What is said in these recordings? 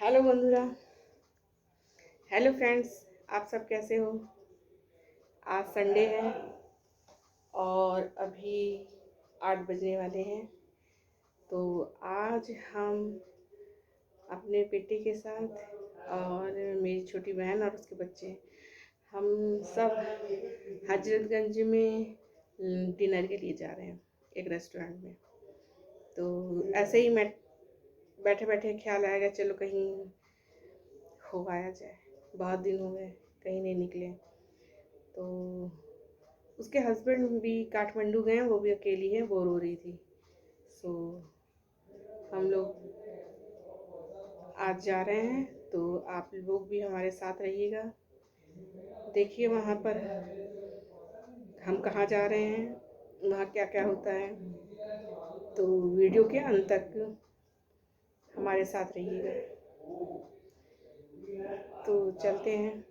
Hello बंधुरा। Hello friends, आप सब कैसे हो। आज संडे है और अभी 8 बजने वाले हैं। तो आज हम अपने बेटे के साथ और मेरी छोटी बहन और उसके बच्चे हम सब हजरतगंज में डिनर के लिए जा रहे हैं एक रेस्टोरेंट में। तो ऐसे ही मैं बैठे बैठे ख्याल आएगा चलो कहीं हो आया जाए, बहुत दिन हो गए कहीं नहीं निकले। तो उसके हस्बैंड भी काठमांडू गए हैं, वो भी अकेली है, बोर हो रही थी। सो हम लोग आज जा रहे हैं, तो आप लोग भी हमारे साथ रहिएगा। देखिए वहाँ पर हम कहाँ जा रहे हैं, वहाँ क्या क्या होता है। तो वीडियो के अंत तक हमारे साथ रहिएगा। तो चलते हैं।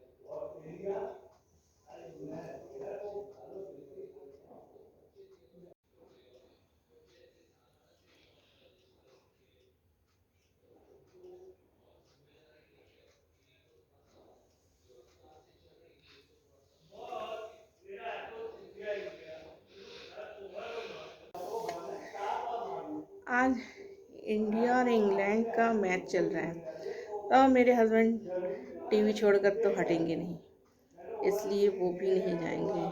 आज इंडिया और इंग्लैंड का मैच चल रहा है, तो मेरे हस्बैंड टीवी छोड़कर तो हटेंगे नहीं, इसलिए वो भी नहीं जाएंगे।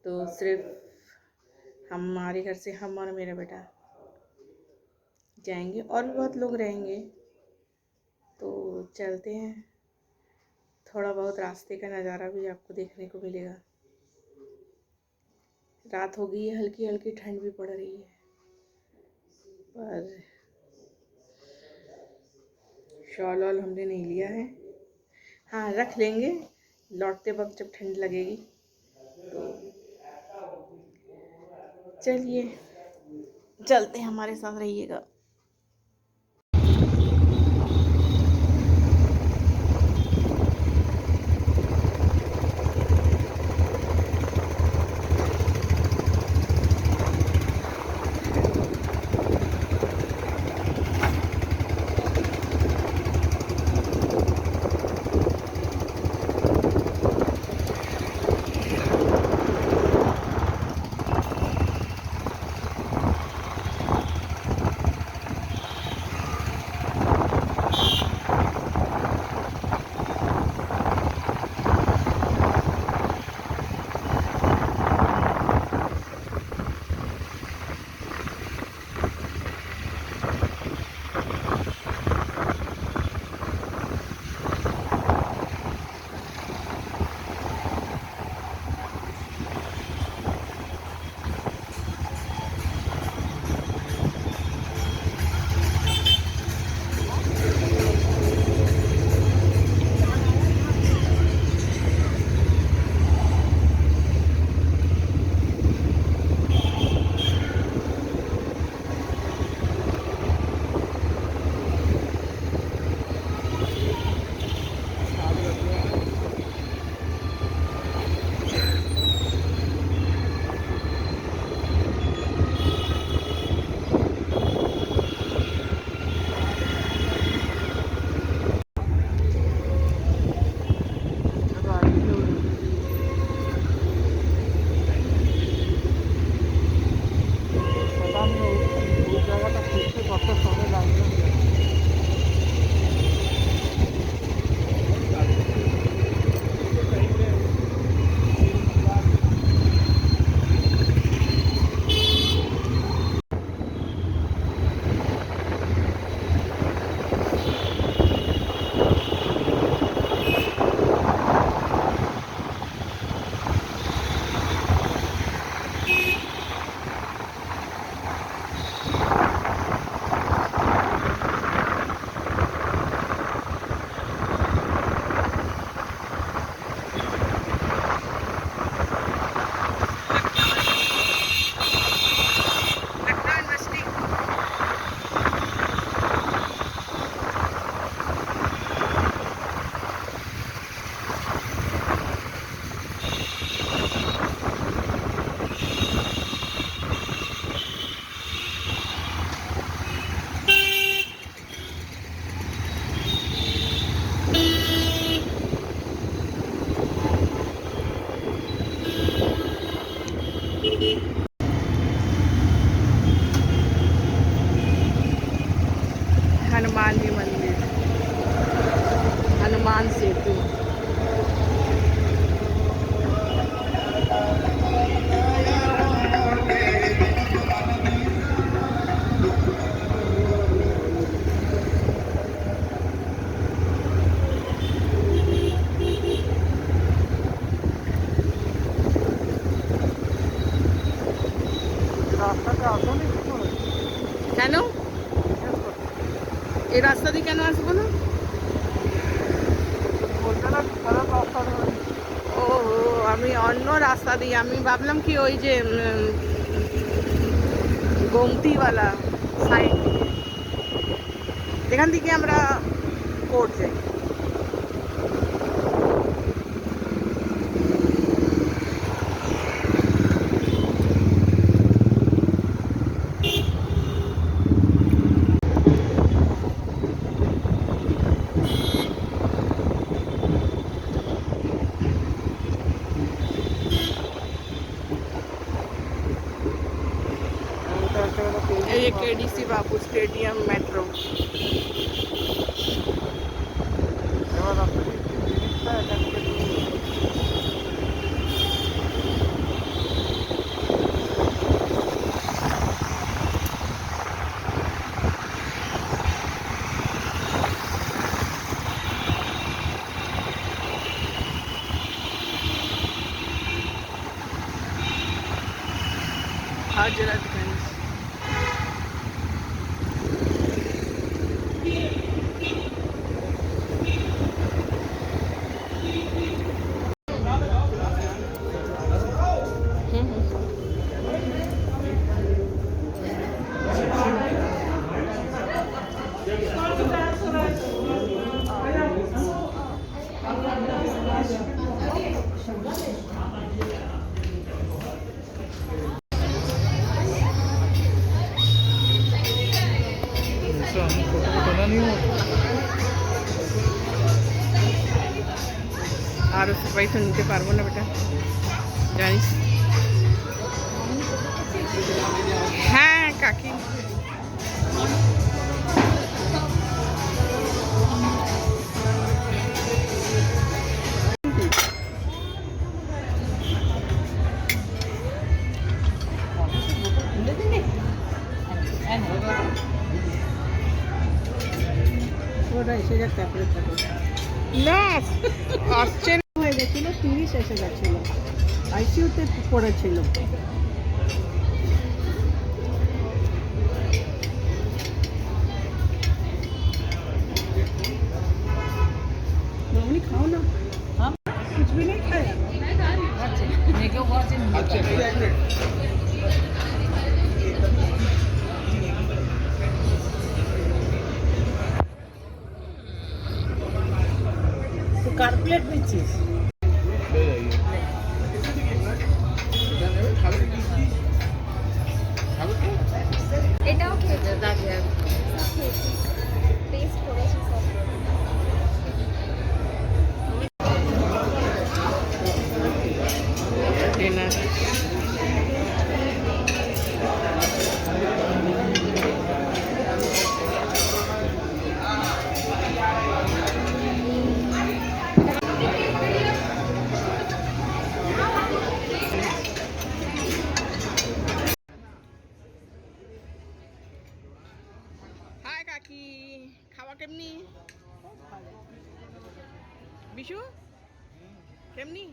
तो सिर्फ हमारे घर से हम और मेरा बेटा जाएंगे, और भी बहुत लोग रहेंगे। तो चलते हैं, थोड़ा बहुत रास्ते का नज़ारा भी आपको देखने को मिलेगा। रात हो गई है, हल्की हल्की ठंड भी पड़ रही है, पर शॉल वॉल हमने नहीं लिया है। हाँ, रख लेंगे लौटते वक्त जब ठंड लगेगी। तो चलिए चलते हैं, हमारे साथ रहिएगा। हनुमान जी मंदिर, हनुमान सेतु। কেন এই রাস্তা দিয়ে কেন আসবো না? ও আমি অন্য রাস্তা দিয়ে, আমি ভাবলাম কি ওই যে গোমতিওয়ালা সাইড দিয়ে, যেখান থেকে আমরা কোর্ট যাই। ये केडीसी बापू स्टेडियम मेट्रो। हजरतगंज। আর ওসব পয়সা নিতে পারবো না বেটা, জানিস। হ্যাঁ কাকি, ওরা এসে যাক তারপরে না আসছে হয়ে গেছিলো, 30 এসে গেছিলো, আইসিইউতে পড়েছিল। खाओ ना, हम कुछ भी नहीं खाए। तो कारप्लेट में चीज এটাও খেয়েছে দাদি সব খেয়েছি, টেস্ট করেছি সব। डिनर हाय काकी, खावा केमनी बिशु केमनी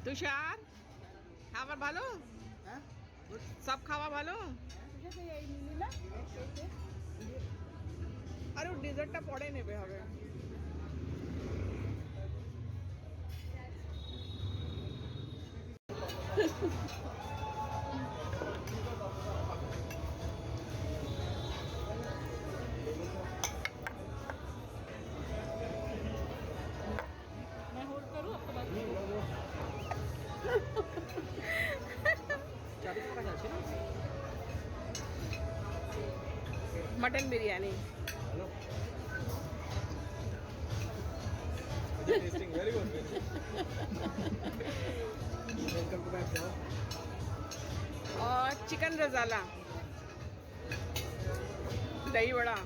तुषार খাবার ভালো? সব খাওয়া ভালো? আরে ও ডেজার্টটা পরে নেবে হবে। Mutton biryani very good. Welcome to my show. और चिकन रजाला, दही बड़ा।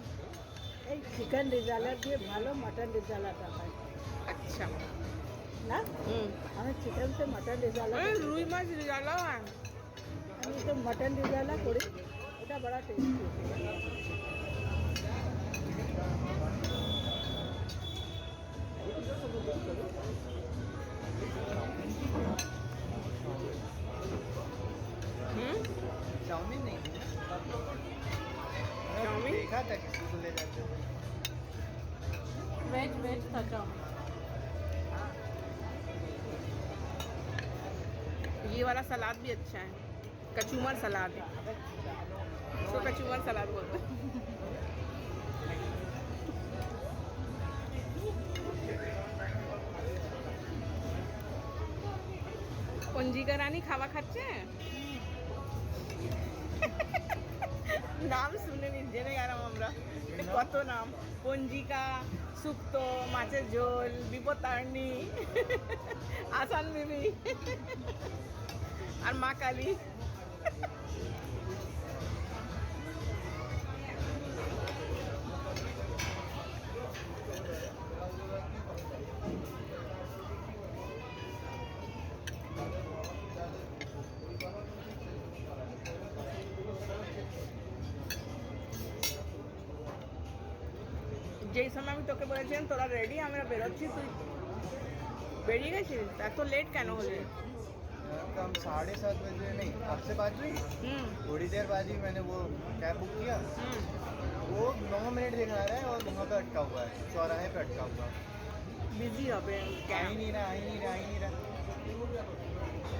এই চিকেন রেজালা দিয়ে ভালো মাটন রেজালাটা হয় अच्छा। না আমি চিকেন से मटन রেজালা रुई माछ रजाला है। আমি তো মটন রেজালা করি ওটা বড় টেস্টি चाउमीन नहीं थी ना? चाउमीन? देखा था किसी को ले जाते हुए। वेज वेज था चाउमीन ये वाला सलाद भी अच्छा है, कचूमर सलाद है, इसको कचूमर सलाद बोलते हैं। পঞ্জিকা রানী খাওয়া খাচ্ছে নাম শুনে নি জেনে গেলাম আমরা কত নাম পঞ্জিকা শুক্তো মাছের ঝোল বিপত্তারিণী আসান বিবি আর মা কালী যেই সময় আমি তোকে বলেছিলাম তোরা রেডি আমরা বেরোচ্ছি তুই বেরিয়ে গেছিস এত লেট কেন হলে हम 7:30 बजे नहीं आपसे बात हुई थोड़ी देर बाद ही मैंने वो कैब बुक किया वो 9 मिनट दिखा रहा है और वहाँ पे अटका हुआ है चौराहे पे अटका हुआ है बिजी হবে आ ही नहीं रहा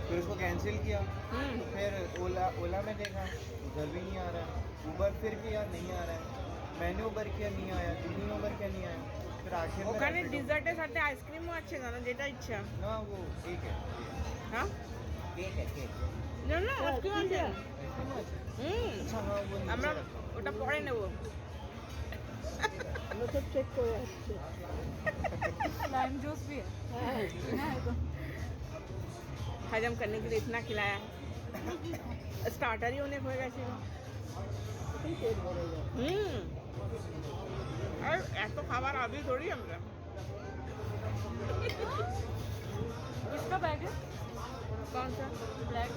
फिर उसको कैंसिल किया फिर ओला में देखा उधर भी नहीं आ रहा है उबर फिर किया नहीं आ रहा है मैंने उबर किया नहीं आया तुमने उबर किया नहीं आया फिर आखिर में ওখানে ডিজার্টের সাথে আইসক্রিমও আছে জানো যেটা ইচ্ছা ना वो केक है হ্যাঁ केक है केक না না আইসক্রিম আছে अच्छा हाँ वो नीचे আমরা रखा हुआ है। ওটা পরে নেব আমি তো চেক করে আসছি लाइम जूस भी है हजम करने के लिए इतना खिलाया है स्टार्टर ही होने होएगा ছিল পেট ভরে যায় আর এত খাবার আবি থোড়ি আমরা इसका बैग है कौन सा ब्लैक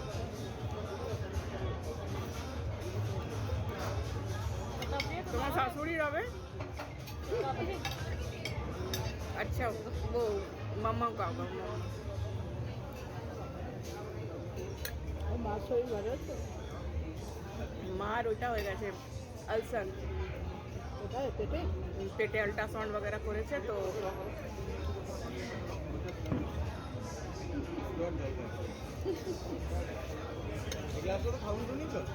তোমার শাশুড়ি রবে আচ্ছা ও মাম্মা का होगा ও মাছ হয়ে ভালো তো মার ওইটা হয়ে গেছে আলসার কোথায় পেটে পেটে আল্ট্রাসাউন্ড वगैरह করেছে তো ग्लास तो खाऊं तो नहीं चल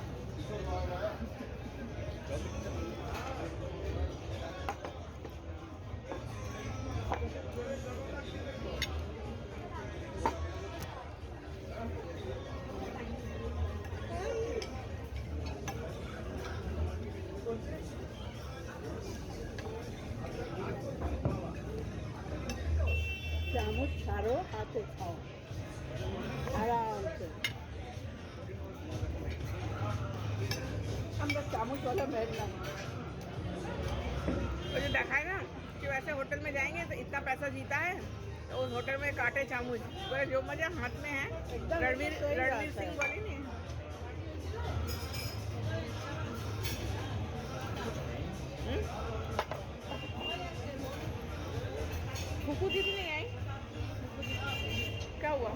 চামচ ছাড়ো হাতে খাও আরামসে আমরা চামচওয়ালা बैठ ना वो जो दिखाए ना कि वैसे होटल में जाएंगे तो इतना पैसा जीता है तो उस होटल में काटे चामच बोले जो मजा हाथ में है एकदम रणवीर सही बात रणवीर है। सिंह बोली नहीं फूफू दीदी नहीं आई क्या हुआ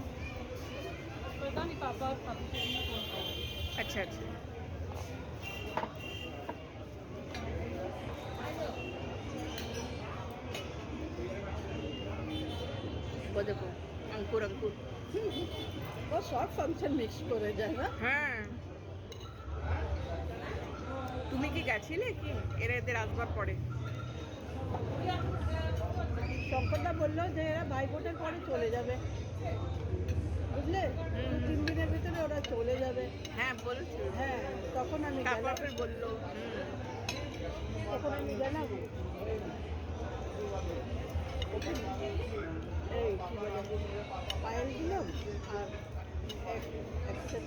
पता नहीं पापा और पापा ने फोन किया अच्छा अच्छा वो देखो अंकुर अंकुर ও সব ফাংশন মিক্স করে যায় না হ্যাঁ তুমি কি গেছিলে কি এরা এদের আসবার পরে শঙ্করদা বললো যে এরা ভাইফোঁটার পরে চলে যাবে বুঝলে 2-3 দিনের ভিতরে ওরা চলে যাবে হ্যাঁ বলছি হ্যাঁ তখন আমি তারপর গেলাম ফির বললো তখন আমি জানাবো এই কি বলে পায়েল দিলাম আর এক সেট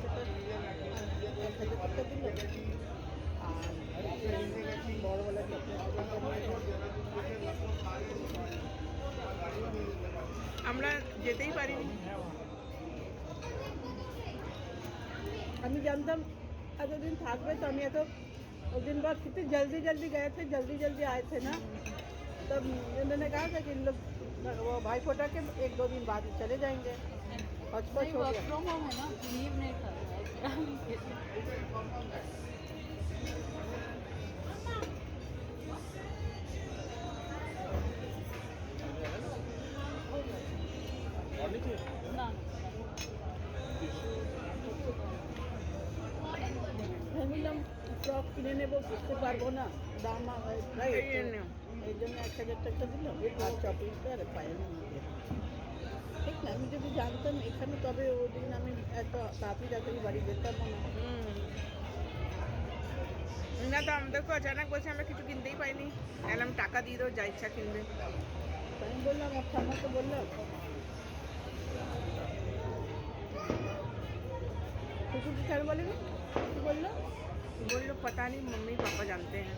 বড়বেলা আমরা যেতেই পারিনি। আমি জানতাম এতদিন থাকবে तो हम तो उस दिन बाद कितनी जल्दी जल्दी गए थे, जल्दी जल्दी आए थे ना। तब उन्होंने कहा था कि इन लोग वो भाई फोटा के 1-2 दिन बाद ही चले जाएंगे। हचपच हो वर्क गया। फ्रॉम होम है ना, लीव नहीं कर रहा है। না ভাবলাম ফ্রক কিনে নেবো, বুঝতে পারবো না দাম এই জন্য 1,000 টাকা দিল আর চকলেট আর পায়েল ঠিক না। আমি যদি জানতাম এখানে তবে ওদিন আমি এত তাড়াতাড়ি বাড়ি যেতাম না। না তো আমাদের তো अचानक বলছে আমরা কিছু কিনতেই পাইনি, এলাম টাকা দিয়ে দাও যা ইচ্ছা কিনবে। আমি বললাম আর ঠাম্মাকে বললাম কিছু কি কেন বলেনি, কি বললো बोलो पता नहीं, मम्मी पापा जानते हैं।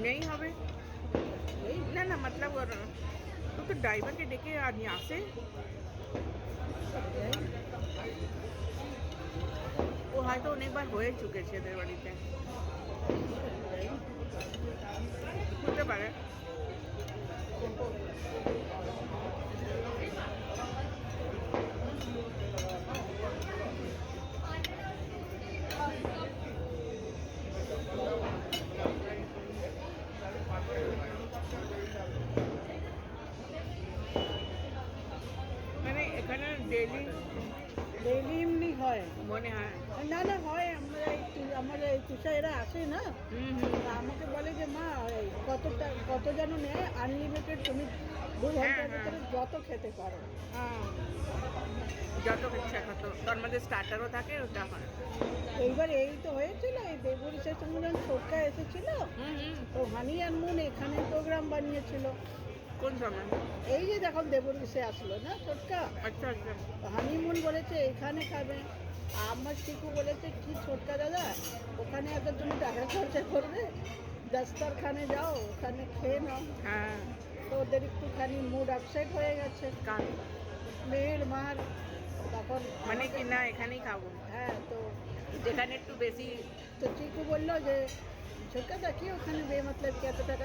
नहीं হবে এই না না मतलब তো ড্রাইভারকে ডেকে আর নিয়ে আসে, ও হয়তো অনেকবার হয়ে চুকেছে এদের বাড়িতে, হতে পারে। মানে এখানে ডেইলি ডেইলি এমনি হয় মনে হয়। না না হয় আমরা এই তুষা এরা আসে না, আমাকে বলে যে মা এই কত যেন নেয় আনলিমিটেড, তুমি 2 ঘন্টার ভিতরে যত খেতে পারো। যত ইচ্ছা কত, তার মধ্যে স্টার্টারও থাকে, ওটা হয়। এইবার এই তো হয়েছিল এই দেবুর শেষ যখন ছোটকা এসেছিল তো হানি আর মুন এখানে প্রোগ্রাম বানিয়েছিল। কোন সময়? এই যে যখন দেবুর সে আসলো না ছোটকা, আচ্ছা আচ্ছা। হানিমুন বলেছে এখানে খাবে, আমার চিকু বলেছে কি ছোটকা দাদা ওখানে এত তুমি টাকা খরচা করবে, দস্তরখানে যাও ওখানে খেয়ে নাও। হ্যাঁ তো ওদের একটুখানি মুড আপসেট হয়ে গেছে, কান মেয়ের মার তখন মানে কি না এখানেই খাবো, হ্যাঁ তো যেখানে একটু বেশি। তো চিকু বললো যে ছোটকা দা কি ওখানে বেমতলব কি এত টাকা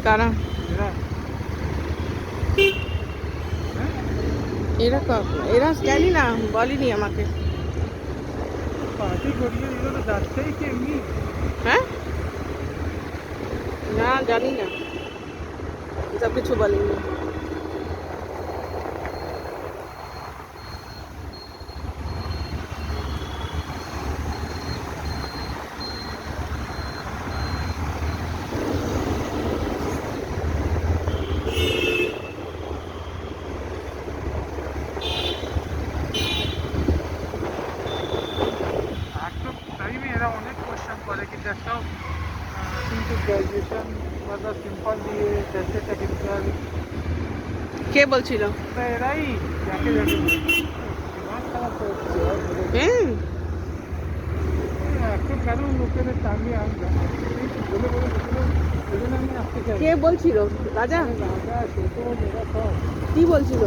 কারা এরা এরা জানি না, বলিনি আমাকে। পার্টি করিয়ে দিল তো যাচ্ছেই কি এমনি? হ্যাঁ না জানি না, সব কিছু বলিনি। অনেক কোয়েশ্চেন করে কিন্তু একটাও কিন্তু গ্র্যাজুয়েশন বা সিম্পল দিয়ে দেশে টেকনিক্যাল কে বলছিল? এরাই যাকে যাকে দিমাগ খারাপ হচ্ছে এখন কারণ লোকেদের টাঙ্গে আসবে বলে বলে এই জন্য আমি আসতে চাই। কে বলছিল? রাজা? রাজা ছোট মেয়েরা সব কি বলছিল?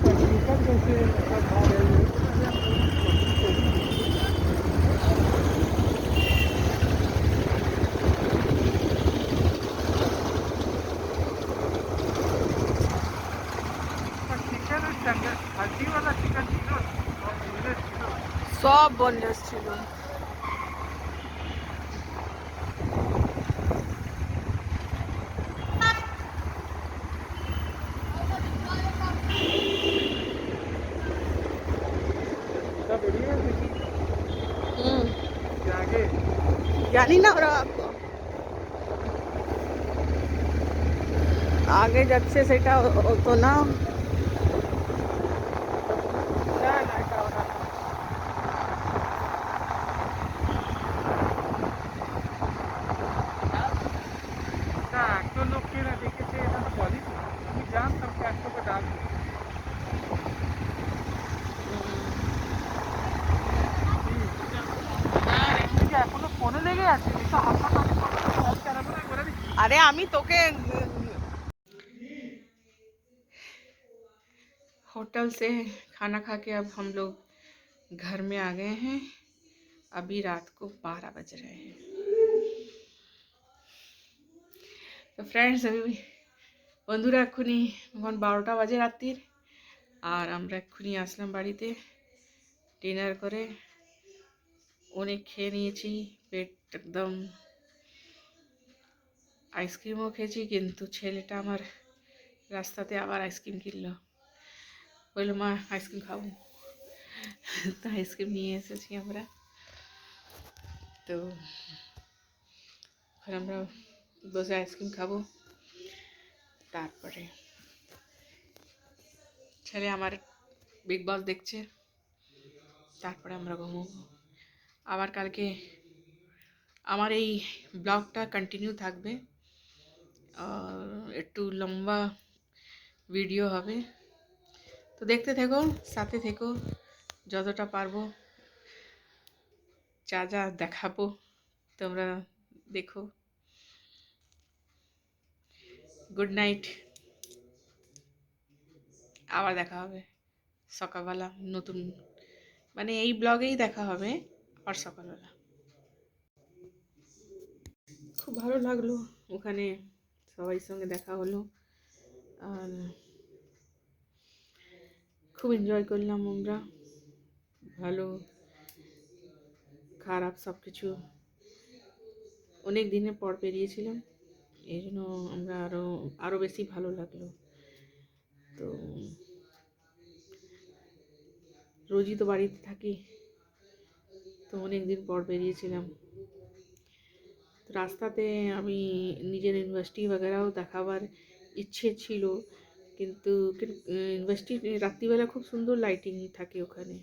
টেকনিক্যাল বলছে সব বনলেস ছিল। सब वीडियो में देखी आगे জানি না ওরা আগে যাচ্ছে সেটা তো না। ना ना এটা ওটা না একশো লোককে না দেখেছে এটা তো বলি আমি জানতাম যে 100 को डाल এখনো ফোনে লেগে আছে একটু হাসা চালাবো না করে দিচ্ছি। अरे আমি তোকে होटल से खाना खा के अब हम लोग घर में आ गए हैं। अभी रात को 12 बज रहे हैं। তো ফ্রেন্ডস আমি বন্ধুরা এক্ষুনি এখন 12টা বাজে রাত্রির, আর আমরা এক্ষুনি আসলাম বাড়িতে ডিনার করে। অনেক খেয়ে নিয়েছি, পেট একদম, আইসক্রিমও খেয়েছি, কিন্তু ছেলেটা আমার রাস্তাতে আবার আইসক্রিম কিনলো, বললো মা আইসক্রিম খাবো। তো আইসক্রিম নিয়ে এসেছি আমরা। তো এখন আমরা বসে আইসক্রিম খাবো, তারপরে ছেলে আমার বিগ বস দেখছে, তারপরে আমরা ঘুমোবো। আবার কালকে আমার এই ব্লগটা কন্টিনিউ থাকবে, আর একটু লম্বা ভিডিও হবে। তো দেখতে থেকো, সাথে থেকো, যতটা পারবো যা যা দেখাবো তোমরা দেখো। গুড নাইট, আবার দেখা হবে সকালবেলা নতুন, মানে এই ব্লগেই দেখা হবে আর সকালবেলা। খুব ভালো লাগলো ওখানে সবাই সঙ্গে দেখা হলো, আর খুব এনজয় করলাম আমরা, ভালো খারাপ সব কিছু অনেক দিনের পর পেরিয়েছিলাম, এই জন্য আমরা আরও বেশি ভালো লাগলো। তো রোজই তো বাড়িতে থাকি, তো অনেক দিন পর বেরিয়েছিলাম। রাস্তাতে আমি নিজের ইউনিভার্সিটি বগেরাও দেখাবার ইচ্ছে ছিল, কিন্তু ইউনিভার্সিটি রাত্রিবেলা খুব সুন্দর লাইটিং থাকে ওখানে,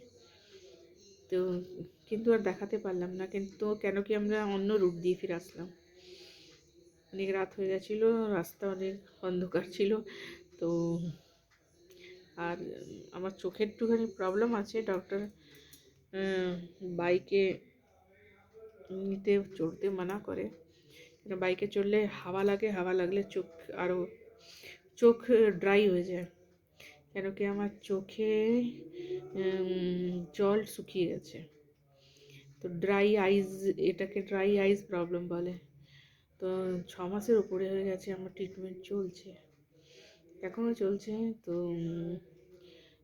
তো কিন্তু আর দেখাতে পারলাম না। কিন্তু কেন কি আমরা অন্য রুট দিয়ে ফিরে আসলাম, অনেক রাত হয়ে গেছিলো, রাস্তা অনেক অন্ধকার ছিল। তো আর আমার চোখের একটুখানি প্রবলেম আছে, ডক্টর বাইকে নিতে চড়তে মানা করে, বাইকে চড়লে হাওয়া লাগে, হাওয়া লাগলে চোখ ড্রাই হয়ে যায়। কেন কি আমার চোখে জল শুকিয়ে গেছে, তো ড্রাই আইজ, এটাকে ড্রাই আইজ প্রবলেম বলে। তো 6 মাসের উপরে হয়ে গেছে, আমার ট্রিটমেন্ট চলছে, এখনও চলছে। তো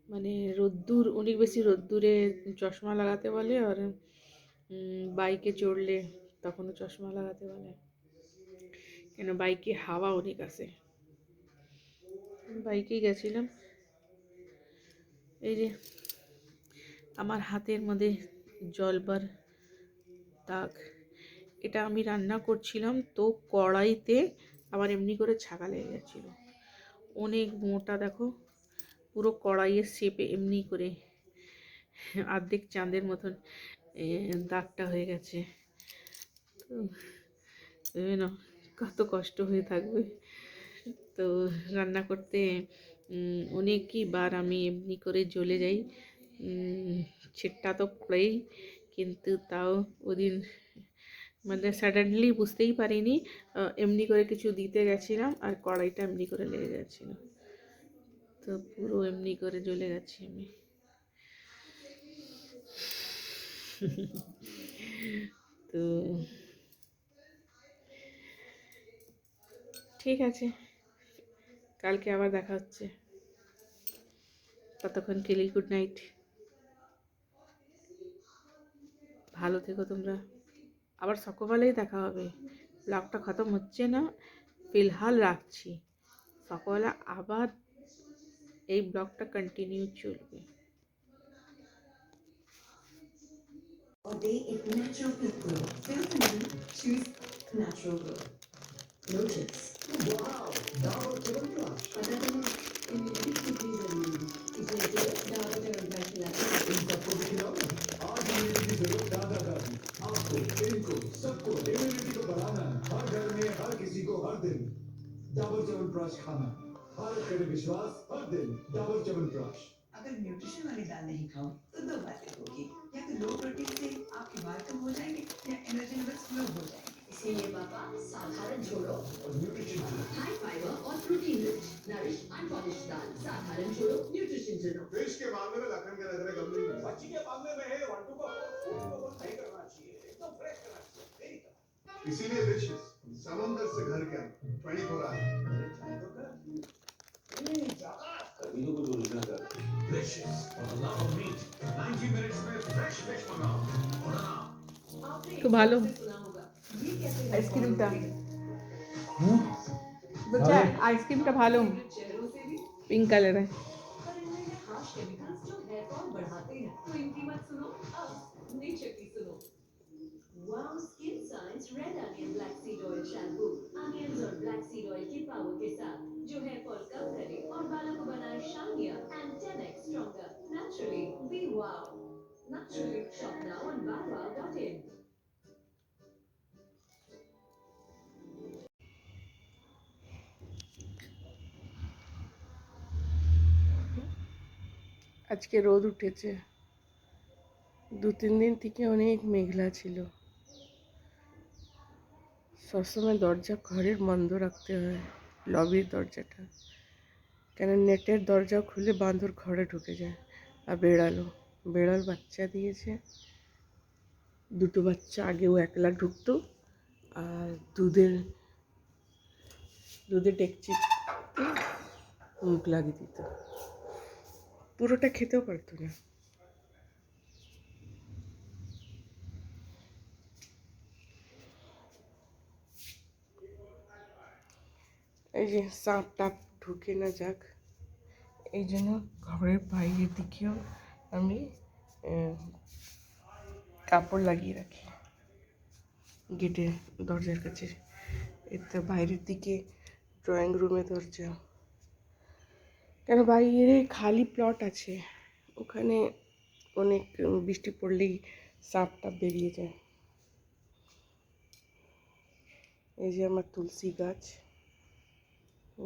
মানে রোদ্দুর, অনেক বেশি রোদ্দুরে চশমা লাগাতে বলে, আর বাইকে চড়লে তখনও চশমা লাগাতে বলে, কেন বাইকে হাওয়া অনেক আসে। বাইকেই গেছিলাম। এই যে আমার হাতের মধ্যে জলবার দাগ, এটা আমি রান্না করছিলাম, তো কড়াইতে আবার এমনি করে ছাকা লেগে গেছিলো, অনেক মোটা, দেখো পুরো কড়াইয়ের শেপে এমনি করে অর্ধেক চাঁদের মতন দাগটা হয়ে গেছে। তো ভেবে নাও কত কষ্ট হয়ে থাকবে। তো রান্না করতে অনেকই বার আমি এমনি করে জ্বলে যাই, ছিটটা তো পড়েই, কিন্তু তাও ওদিন মানে সাডেনলি বুঝতেই পারিনি, এমনি করে কিছু দিতে গেছিলাম আর কড়াইটা এমনি করে লেগে গেছিলো, তো পুরো এমনি করে জ্বলে গেছি আমি। তো ঠিক আছে, কালকে আবার দেখা হচ্ছে, ততক্ষণ के लिए गुड नाइट। ভালো থেকো তোমরা, আবার সকালেই দেখা হবে। ব্লগটা খতম হচ্ছে না, ফিলহাল রাখছি। সকালে আবার এই ব্লগটা কন্টিনিউ চলবে। All day in natural pink glow. Feel the need, choose natural glow. Lotus. Wow! Dabur Chyawanprash. पता नहीं immunity कितनी जरूरी है, इसलिए Dabur Chyawanprash खिलाते हैं। इन सबको भी खिलाओ ना। आज immunity की जरूरत दादा दादी, आपको, इनको, सबको immunity को बढ़ाना है। हर घर में, हर किसी को, हर दिन। Dabur Chyawanprash खाना। भारत करे विश्वास, हर दिन। Dabur Chyawanprash। अगर न्यूट्रिशन वाली दाल नहीं खाओ तो दो बातें होगी, या तो लो प्रोटीन से आपके बाल कम हो जाएंगे या एनर्जी लेवल्स लो हो जाएंगे। इसीलिए पापा साधारण जोड़ो और न्यूट्रिशन हाई फाइबर और प्रोटीन रिच नरिश अनपॉलिश दाल। साधारण जोड़ो, न्यूट्रिशन जोड़ो। फिश के मामले में लखन के नजर गंभीर है, मच्छी के मामले में है वंटू को सही करना चाहिए, एकदम फ्रेश करना चाहिए। इसीलिए डिशेस समुद्र से घर के 24 our Delicious for the love of meat. 90 minutes में fresh fish मंगाओ और आराम। তো ভালো আইসক্রিমটা, বুঝছে আইসক্রিমটা ভালো, পিঙ্ক কালারের। Wow Skin Science Red Onion Black Seed Oil Shampoo। Onions और black seed oil के पावर के साथ जो हेयर फॉल कम करे और बालों को बनाए shinier and 10x stronger naturally। Be wow naturally। Shop now on buywow.in। আজকে রোদ উঠেছে, 2-3 দিন থেকে অনেক মেঘলা ছিল। সবসময় দরজা ঘরের বন্ধ রাখতে হয়, লবির দরজাটা, কেন নেটের দরজা খুলে বাঁদর ঘরে ঢুকে যায়। আর বেড়াল বাচ্চা দিয়েছে, 2টো বাচ্চা। আগেও একলা ঢুকতো আর দুধের ডেকচি মুখ লাগিয়ে দিত, পুরোটা খেতেও পারতো না। এই যে সাপ টাপ ঢুকে না যাক, এই জন্য ঘরের বাইরের দিকেও আমি কাপড় লাগিয়ে রাখি গেটে, দরজার কাছে। এতে বাইরের দিকে ড্রয়িং রুমে দরজা, কেন বাইরে খালি প্লট আছে, ওখানে অনেক বৃষ্টি পড়লেই সাপ টাপ বেরিয়ে যায়। এই যে আমার তুলসী গাছ,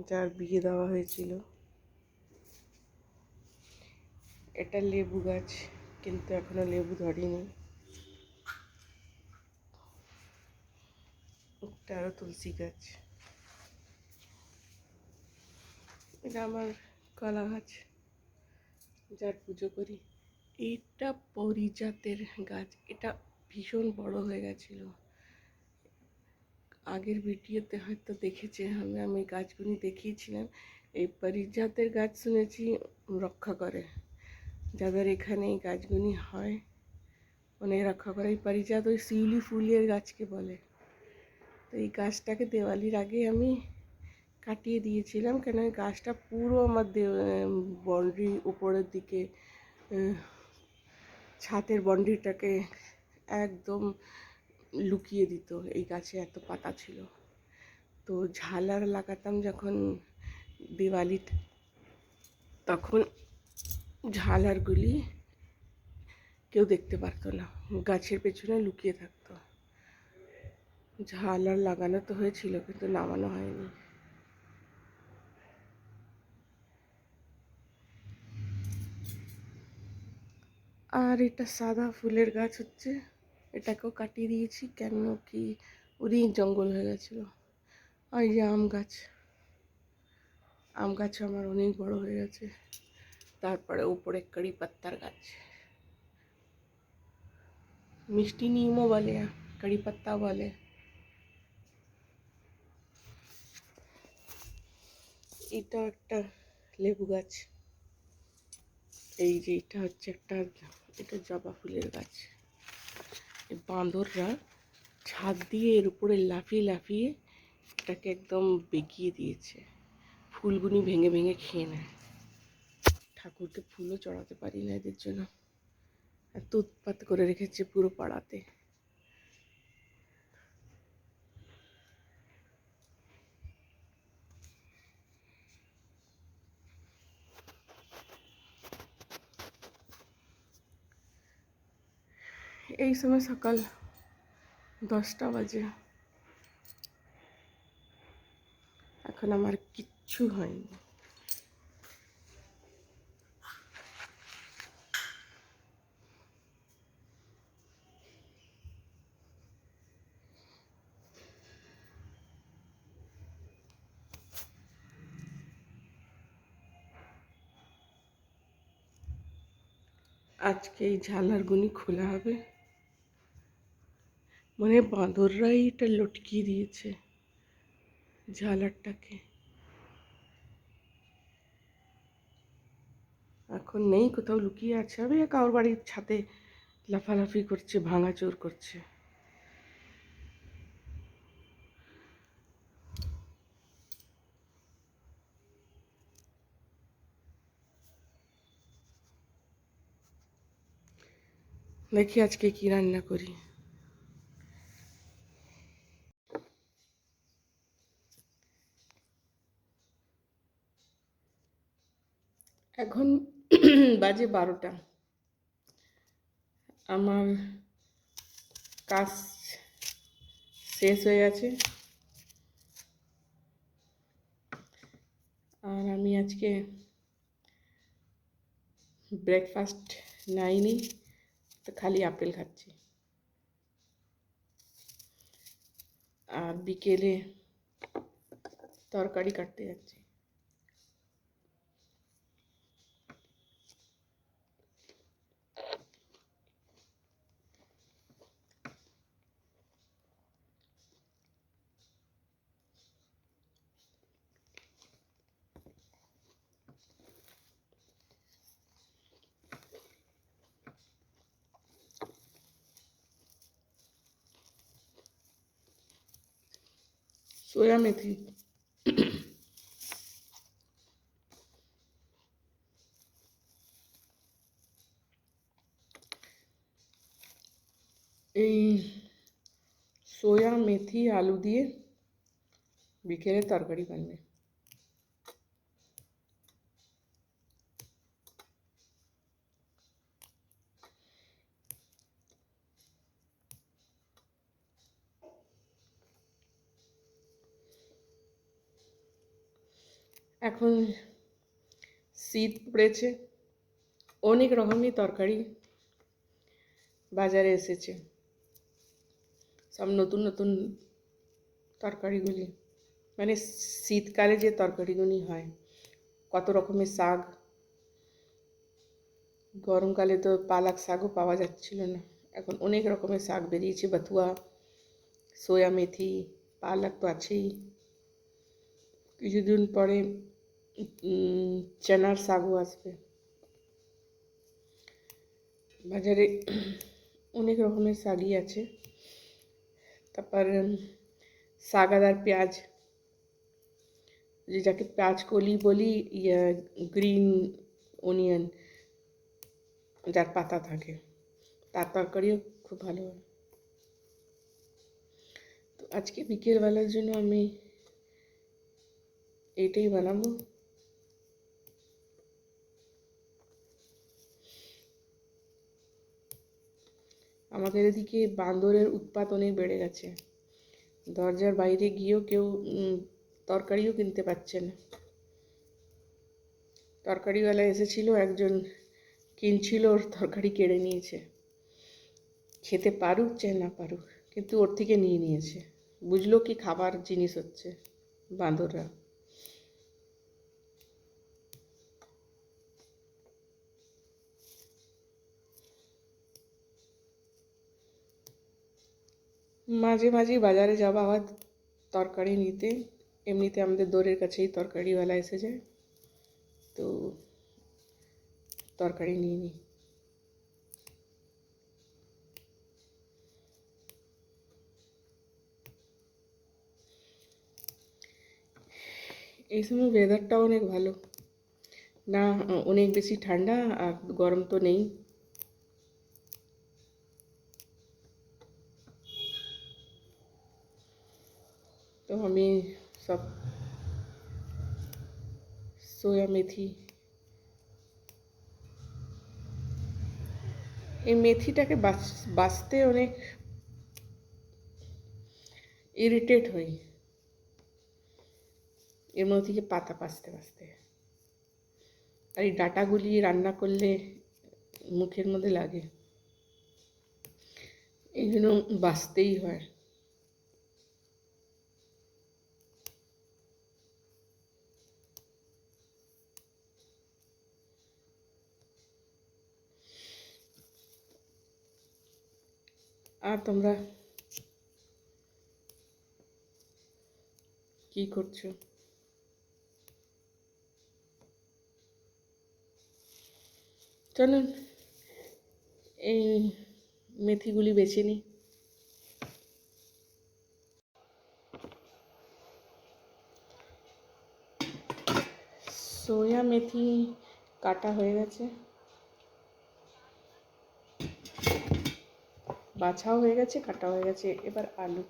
যার বিয়ে দেওয়া হয়েছিল। এটা লেবু গাছ, কিন্তু এখনো লেবু ধরেনি। এটা আরো তুলসী গাছ। এটা আমার কলা গাছ, যার পুজো করি। এটা পারিজাতের গাছ, এটা ভীষণ বড় হয়ে গেছিল। আগের ভিডিওতে হয়তো দেখেছে, আমি গাছগুলি দেখিয়েছিলাম। এই পারিজাতের গাছ শুনেছি রক্ষা করে, যাদের এখানে এই গাছগুলি হয় অনেক রক্ষা করে। এই পারিজাত ওই শিউলি ফুলের গাছকে বলে। তো এই গাছটাকে দেওয়ালির আগে আমি কাটিয়ে দিয়েছিলাম, কেন এই গাছটা পুরো আমার বাউন্ডারির উপরের দিকে, ছাদের বাউন্ডারিটাকে একদম লুকিয়ে দিত। এই গাছে এত পাতা ছিল। তো ঝালার লাগাতাম যখন দিওয়ালি, তখন ঝালারগুলি কেউ দেখতে পারতো না, গাছের পেছনে লুকিয়ে থাকতো। ঝালার লাগানো তো হয়েছিল, কিন্তু নামানো হয়নি। আর এটা সাদা ফুলের গাছ হচ্ছে, এটাকেও কাটিয়ে দিয়েছি, কেন কি অনেক জঙ্গল হয়ে গেছিলো। আর এই যে আম গাছ আমার অনেক বড় হয়ে গেছে। তারপরে উপরে কারি পাত্তার গাছ, মিষ্টি নিমও বলে, কারি পাত্তা বলে। এটা একটা লেবু গাছ। এই যে এটা হচ্ছে একটা, এটা জবা ফুলের গাছ। এই বাঁদররা ছাদ দিয়ে এর উপরে লাফিয়ে লাফিয়ে এটাকে একদম বেঁকিয়ে দিয়েছে। ফুলগুনি ভেঙে ভেঙে খেয়ে নেয়। ঠাকুরকে ফুলও চড়াতে পারি না এদের জন্য, এত উৎপাত করে রেখেছে পুরো পাড়াতে। এই সময় সকাল 10টা বাজে, এখন আমার কিচ্ছু হয়নি। আজকে এই ঝালারগুনি খোলা হবে, মানে বাঁদররাই এটা লটকিয়ে দিয়েছে ঝালারটাকে। এখন নেই, কোথাও লুকিয়ে আছে, হবে কারোর বাড়ির ছাদে লাফালাফি করছে, ভাঙাচোর করছে। দেখি আজকে কি রান্না করি। এখন বাজে 12টা। আমার কাজ শেষ হয়ে গেছে, আর আমি আজকে ব্রেকফাস্ট নাইনি, তো খালি আপেল খাচ্ছি। আর বিকেলে তরকারি কাটতে যাচ্ছি। सोया मेथी এই সোয়া মেথি আলু দিয়ে বিকেলে তরকারি বানবে। এখন শীত পড়েছে, অনেক রকমের তরকারি বাজারে এসেছে, সব নতুন নতুন তরকারিগুলি, মানে শীতকালে যে তরকারিগুলি হয়, কত রকমের শাক। গরমকালে তো পালক শাকও পাওয়া যাচ্ছিল না, এখন অনেক রকমের শাক বেরিয়েছে, বাথুয়া, সোয়া মেথি, পালক তো আছেই, কিছুদিন পরে চানার শাকও আসবে বাজারে। অনেক রকমের শাকই আছে। তারপর শাকাদার পেঁয়াজ, যেটাকে পেঁয়াজ কলি বলি, গ্রিন অনিয়ন যার পাতা থাকে, তার তরকারিও খুব ভালো হয়। তো আজকে বিকেলবেলার জন্য আমি এইটাই বানাবো। আমাদের এদিকে বান্দরের উৎপাত অনেক বেড়ে গেছে, দরজার বাইরে গিয়েও কেউ তরকারিও কিনতে পারছে না। তরকারিওয়ালা এসেছিল, একজন কিনছিল, ওর তরকারি কেড়ে নিয়েছে, খেতে পারুক চাই না পারুক, কিন্তু ওর থেকে নিয়ে নিয়েছে। বুঝলো কি খাবার জিনিস হচ্ছে বাঁদররা। মাঝে মাঝে বাজারে যাওয়া আবার তরকারি নিতে, এমনিতে আমাদের দোরের কাছেই তরকারিওয়ালা এসে যায়, তো তরকারি নিয়ে নিই। এই সময় ওয়েদারটা অনেক ভালো, না অনেক বেশি ঠান্ডা আর গরম তো নেই। তো আমি সব সোয়া মেথি, এই মেথিটাকে বাছতে অনেক ইরিটেট হই, এর মধ্যে থেকে পাতা বাছতে বাছতে। আর এই ডাঁটাগুলি রান্না করলে মুখের মধ্যে লাগে, এই জন্য বাছতেই হয়। আর তোমরা কি করছো? চলুন এই মেথিগুলি বেছে নিই। সোয়া মেথি কাটা হয়ে গেছে, বাছাও হয়ে গেছে, কাটা হয়ে গেছে। এবার আলু,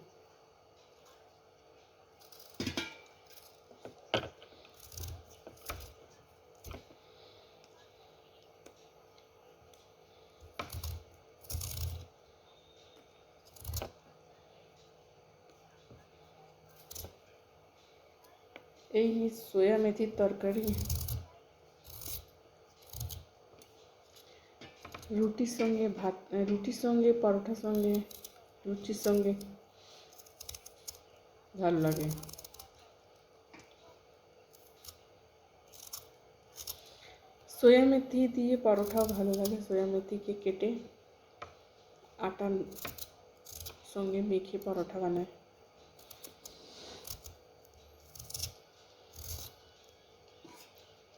এই সোয়া মেথির তরকারি রুটির সঙ্গে, ভাত, রুটির সঙ্গে, পরোটার সঙ্গে, লুচির সঙ্গে ভালো লাগে। সোয়া মেথি দিয়ে পরোটাও ভালো লাগে। সোয়া মেথিকে কেটে আটার সঙ্গে মেখে পরোটা বানায়।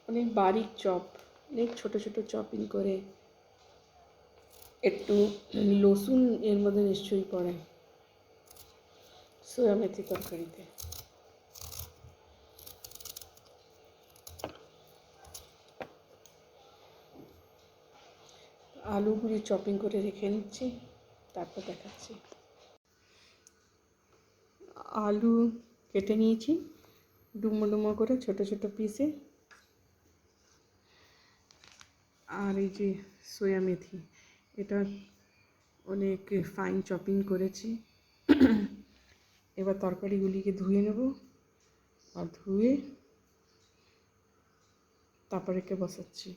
অনেক বারিক চপ, অনেক ছোট ছোট চপিং করে, একটু লসুন এর মধ্যে নিশ্চয়ই পড়ে সোয়া মেথি তরকারিতে। আলুগুলি চপিং করে রেখে নিচ্ছি, তারপর দেখাচ্ছি। আলু কেটে নিয়েছি ডুমো ডুমো করে ছোট ছোট পিসে। আর এই যে সোয়া মেথি, এটা অনেক ফাইন চপিং করেছি। এবার তরকারিগুলিকে ধুয়ে নেব, আর ধুয়ে তারপরে একে বসাচ্ছি।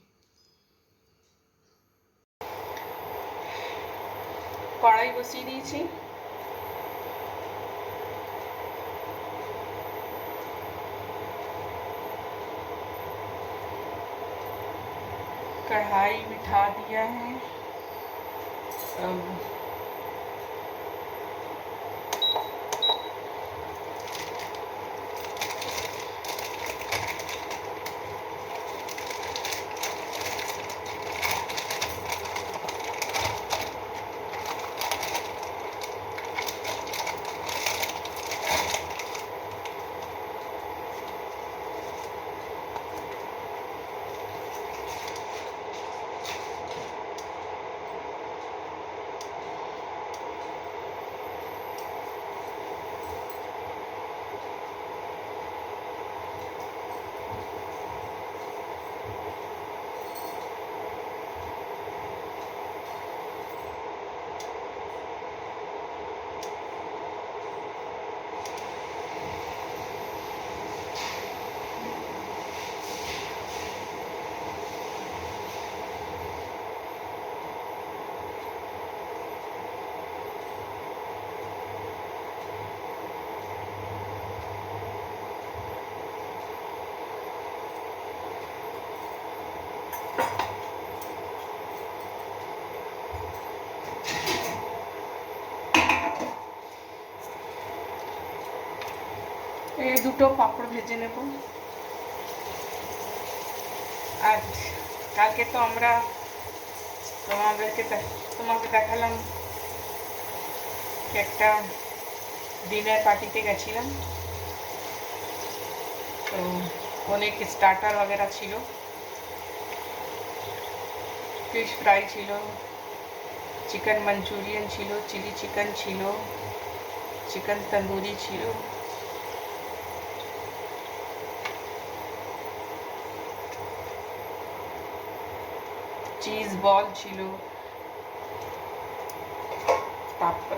কড়াই বসিয়ে দিয়েছি, कढ़ाई बिठा दिया है। এই দুটো পাঁপড় ভেজে নেব। আর কালকে তো আমরা তোমাকে দেখালাম একটা ডিনার পার্টিতে গেছিলাম, তো অনেক স্টার্টার वगैरह ছিল, ফিশ ফ্রাই ছিল, চিকেন মাঞ্চুরিয়ান ছিল, চিলি চিকেন ছিল, চিকেন তন্দুরি ছিল, চিজ বল ছিল, তারপর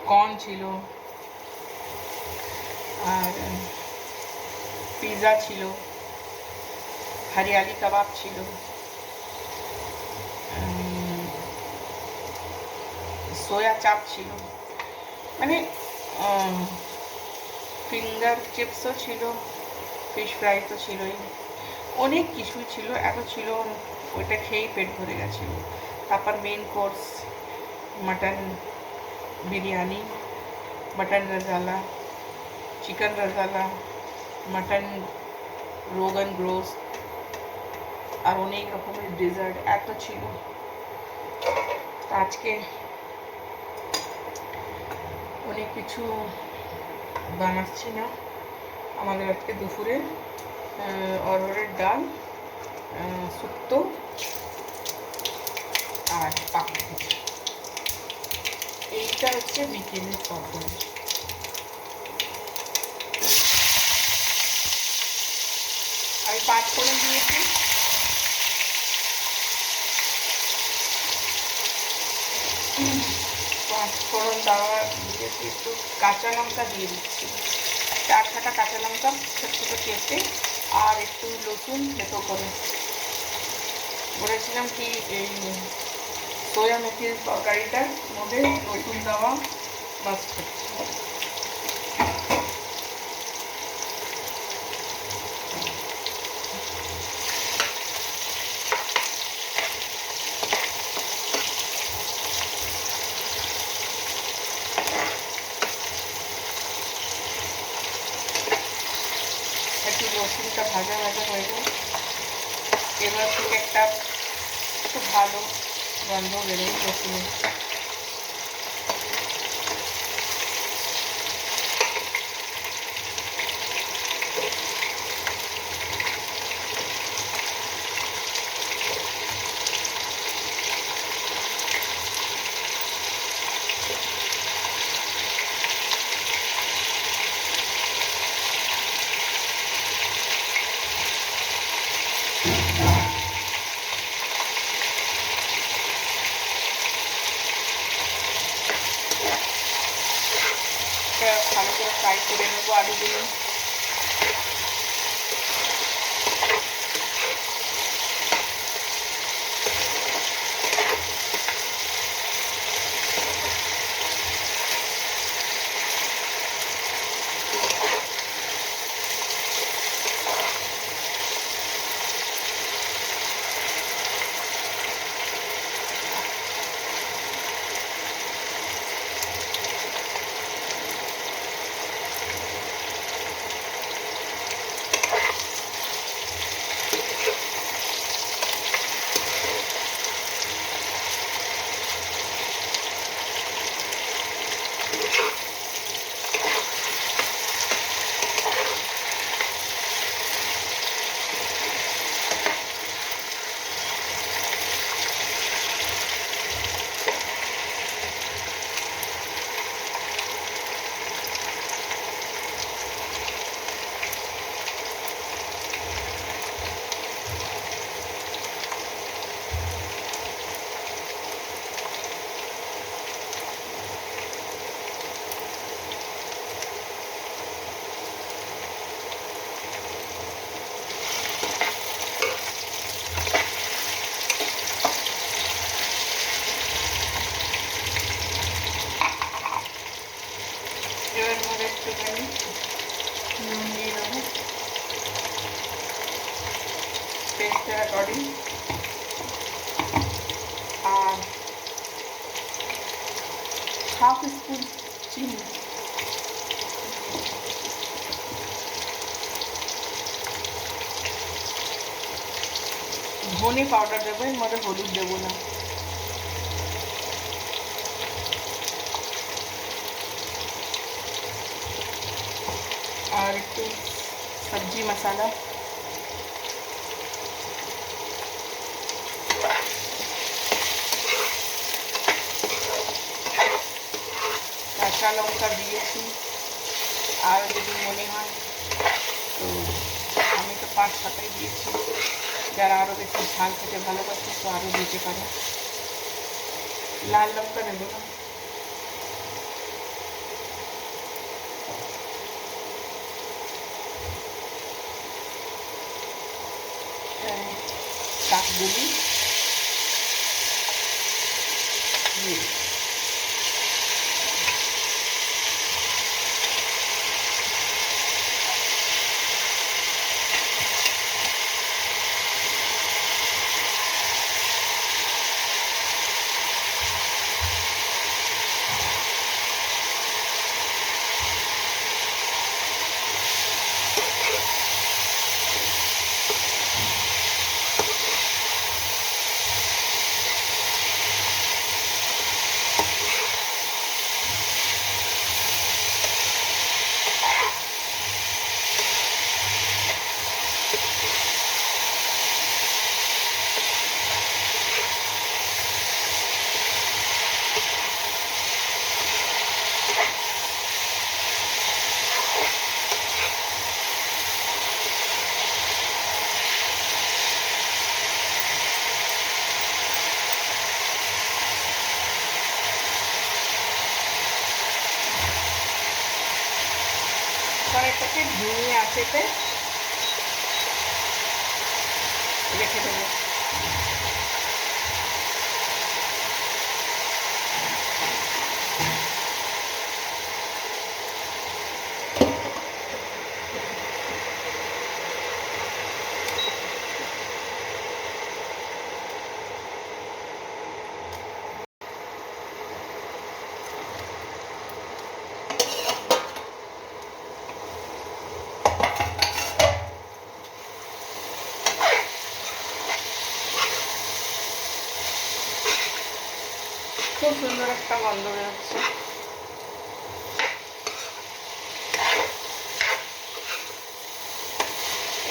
কর্ন ছিল, আর পিৎজা ছিল, হরিয়ালি কাবাব ছিল, সোয়া চাপ ছিল, মানে ফিঙ্গার চিপসও ছিল, ফিশ ফ্রাই তো ছিলই, অনেক কিছুই ছিল, এত ছিল ওইটা খেয়েই পেট ভরে গেছিল। তারপর main course mutton biryani, mutton rezala, chicken rezala, mutton rogan গ্রোস, আর অনেক রকমের ডেজার্ট এত ছিল। আজকে অনেক কিছু বানাচ্ছি না, আমাদের আজকে দুপুরে অরহরের ডাল, শুক্তো আর পাপড় ভাজা, এইটা হচ্ছে বিকেলের পকোড়া। আমি 5 ফোড়ন দিয়েছি, ফোড়ন দেওয়া দিয়েছি, একটু কাঁচা লঙ্কা দিয়ে দিচ্ছি, 4-6টা কাঁচা লঙ্কা ছোটো ছোটো কেটে, আর একটু রসুন থেতো করে। বলেছিলাম কি এই সোয়া মেথির তরকারিটার মধ্যে রসুন দেওয়া মাস্ট হচ্ছে। একটু রসুনটা ভাজা ভাজা হয়ে যায়, এবার থেকে একটা খুব ভালো গন্ধ বেরোয় রসুনের। ভালো করে ফ্রাই করে নেবো আলুগুলো। এবার মধ্যে একটুখানি নুন দিয়ে দেবো টেস্টের অ্যাকর্ডিং, আর হাফ স্পুন চিনি, ধনে পাউডার দেবো, এর মধ্যে হলুদ দেবো না। আর একটু सब्जी मसाला, কাঁচা লঙ্কা দিয়েছি। আর যদি মনে হয় তো আমি তো 5-7টাই দিয়েছি, যারা আরও বেশি ঝাল খেতে ভালোবাসে তো আরও দিতে পারে। লাল লঙ্কা দেবো না। শাকগুলি দিয়ে কড়াইটাকে ঝিমিয়ে আঁচেতে রেখে দেবো। খুব সুন্দর একটা গন্ধ বেরোচ্ছে।